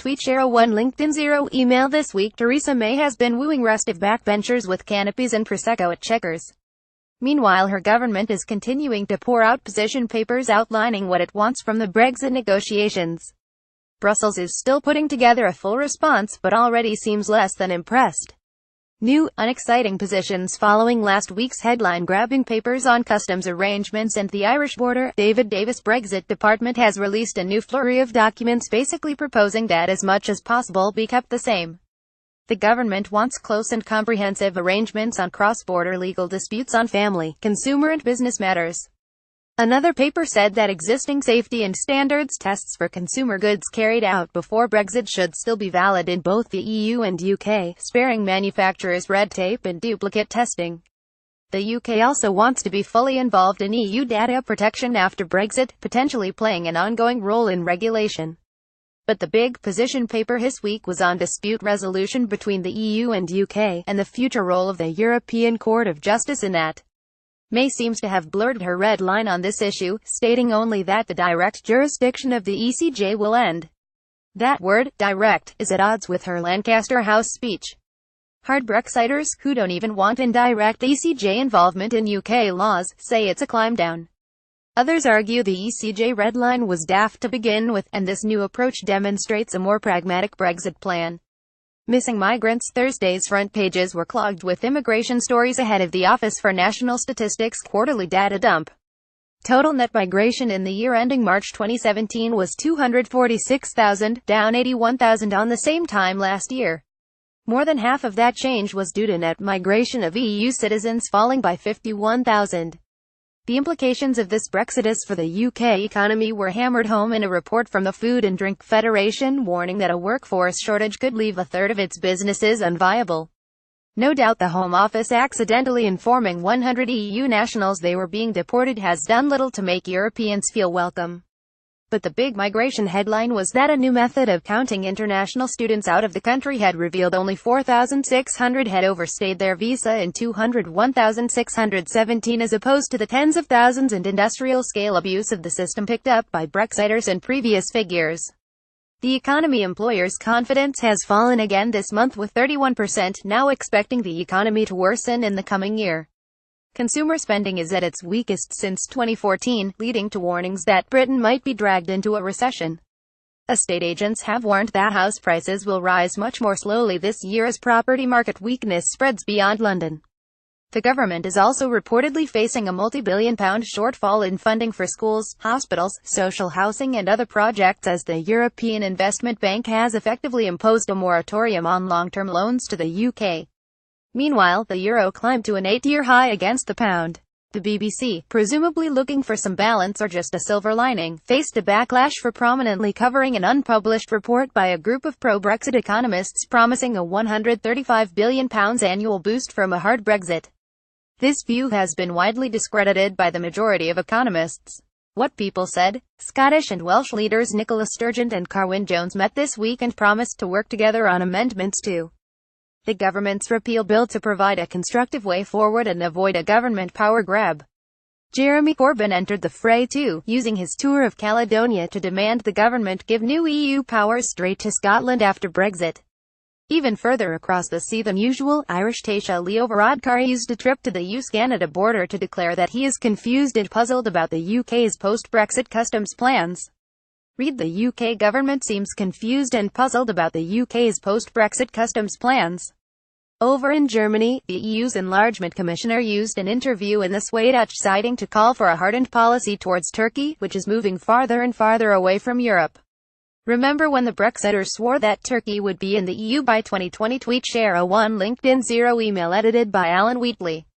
Tweet share 1 LinkedIn 0 email. This week Theresa May has been wooing restive backbenchers with canapes and Prosecco at Chequers. Meanwhile, her government is continuing to pour out position papers outlining what it wants from the Brexit negotiations. Brussels is still putting together a full response, but already seems less than impressed. New, unexciting positions following last week's headline-grabbing papers on customs arrangements and the Irish border. David Davis' Brexit department has released a new flurry of documents basically proposing that as much as possible be kept the same. The government wants close and comprehensive arrangements on cross-border legal disputes on family, consumer and business matters. Another paper said that existing safety and standards tests for consumer goods carried out before Brexit should still be valid in both the EU and UK, sparing manufacturers red tape and duplicate testing. The UK also wants to be fully involved in EU data protection after Brexit, potentially playing an ongoing role in regulation. But the big position paper this week was on dispute resolution between the EU and UK, and the future role of the European Court of Justice in that. May seems to have blurred her red line on this issue, stating only that the direct jurisdiction of the ECJ will end. That word, direct, is at odds with her Lancaster House speech. Hard Brexiters, who don't even want indirect ECJ involvement in UK laws, say it's a climb down. Others argue the ECJ red line was daft to begin with, and this new approach demonstrates a more pragmatic Brexit plan. Missing migrants. Thursday's front pages were clogged with immigration stories ahead of the Office for National Statistics' quarterly data dump. Total net migration in the year ending March 2017 was 246,000, down 81,000 on the same time last year. More than half of that change was due to net migration of EU citizens, falling by 51,000. The implications of this Brexodus for the UK economy were hammered home in a report from the Food and Drink Federation, warning that a workforce shortage could leave a third of its businesses unviable. No doubt the Home Office accidentally informing 100 EU nationals they were being deported has done little to make Europeans feel welcome. But the big migration headline was that a new method of counting international students out of the country had revealed only 4,600 had overstayed their visa and 201,617 as opposed to the tens of thousands and industrial-scale abuse of the system picked up by Brexiters in previous figures. The economy. Employers' confidence has fallen again this month, with 31% now expecting the economy to worsen in the coming year. Consumer spending is at its weakest since 2014, leading to warnings that Britain might be dragged into a recession. Estate agents have warned that house prices will rise much more slowly this year as property market weakness spreads beyond London. The government is also reportedly facing a multi-billion-pound shortfall in funding for schools, hospitals, social housing and other projects as the European Investment Bank has effectively imposed a moratorium on long-term loans to the UK. Meanwhile, the euro climbed to an 8-year high against the pound. The BBC, presumably looking for some balance or just a silver lining, faced a backlash for prominently covering an unpublished report by a group of pro-Brexit economists promising a £135 billion annual boost from a hard Brexit. This view has been widely discredited by the majority of economists. What People said. Scottish and Welsh leaders Nicola Sturgeon and Carwyn Jones met this week and promised to work together on amendments to the government's repeal bill to provide a constructive way forward and avoid a government power grab. Jeremy Corbyn entered the fray too, using his tour of Caledonia to demand the government give new EU powers straight to Scotland after Brexit. Even further across the sea than usual, Irish Taoiseach Leo Varadkar used a trip to the US-Canada border to declare that he is confused and puzzled about the UK's post-Brexit customs plans. Read: the UK government seems confused and puzzled about the UK's post-Brexit customs plans. Over in Germany, the EU's Enlargement Commissioner used an interview in the Sway Dutch siding to call for a hardened policy towards Turkey, which is moving farther and farther away from Europe. Remember when the Brexiters swore that Turkey would be in the EU by 2020? Tweet share 1 LinkedIn 0 email edited by Alan Wheatley.